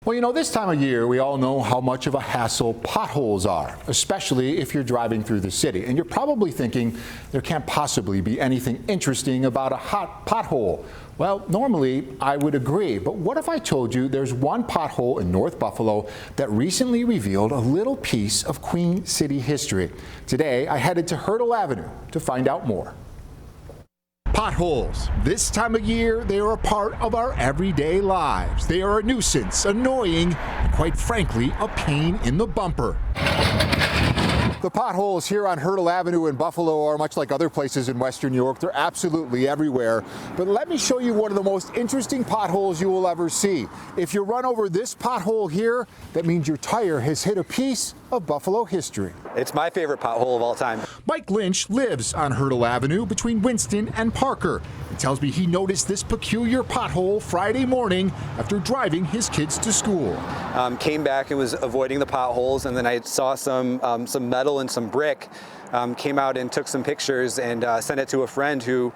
Well, you know, this time of year, we all know how much of a hassle potholes are, especially if you're driving through the city. And you're probably thinking there can't possibly be anything interesting about a hot pothole. Well, normally I would agree, but what if I told you there's one pothole in North Buffalo that recently revealed a little piece of Queen City history? Today, I headed to Hertel Avenue to find out more. Potholes. This time of year, they are a part of our everyday lives. They are a nuisance, annoying, and quite frankly, a pain in the bumper. The potholes here on Hertel Avenue in Buffalo are much like other places in Western New York. They're absolutely everywhere. But let me show you one of the most interesting potholes you will ever see. If you run over this pothole here, that means your tire has hit a piece of Buffalo history. It's my favorite pothole of all time. Mike Lynch lives on Hertel Avenue between Winston and Parker. He tells me he noticed this peculiar pothole Friday morning after driving his kids to school. Came back and was avoiding the potholes, and then I saw some metal and some brick. Came out and took some pictures and sent it to a friend who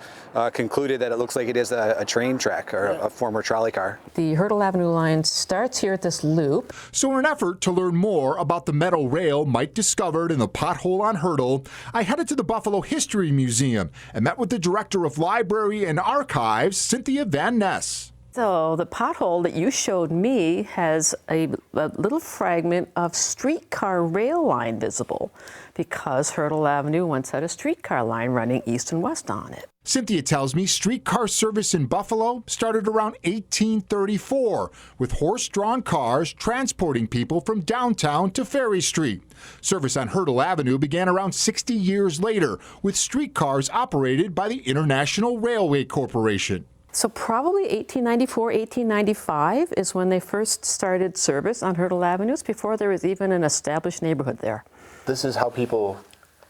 concluded that it looks like it is a train track or a former trolley car. The Hertel Avenue line starts here at this loop. So in an effort to learn more about the metal rail Mike discovered in the pothole on Hertel, I headed to the Buffalo History Museum and met with the Director of Library and Archives, Cynthia Van Ness. So the pothole that you showed me has a little fragment of streetcar rail line visible because Hertel Avenue once had a streetcar line running east and west on it. Cynthia tells me streetcar service in Buffalo started around 1834 with horse-drawn cars transporting people from downtown to Ferry Street. Service on Hertel Avenue began around 60 years later with streetcars operated by the International Railway Corporation. So probably 1894, 1895 is when they first started service on Hertel Avenues, before there was even an established neighborhood there. This is how people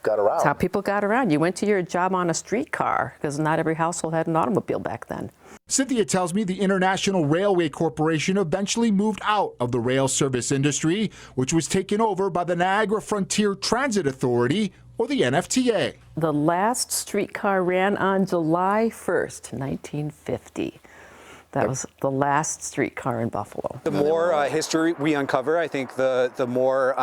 got around. That's how people got around. You went to your job on a streetcar because not every household had an automobile back then. Cynthia tells me the International Railway Corporation eventually moved out of the rail service industry, which was taken over by the Niagara Frontier Transit Authority, or the NFTA. The last streetcar ran on July 1st, 1950. That was the last streetcar in Buffalo. The more history we uncover, I think the more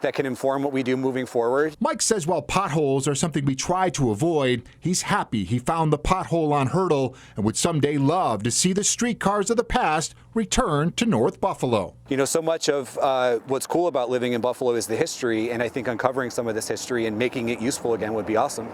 that can inform what we do moving forward. Mike says while potholes are something we try to avoid, he's happy he found the pothole on Hertel and would someday love to see the streetcars of the past return to North Buffalo. You know, so much of what's cool about living in Buffalo is the history, and I think uncovering some of this history and making it useful again would be awesome.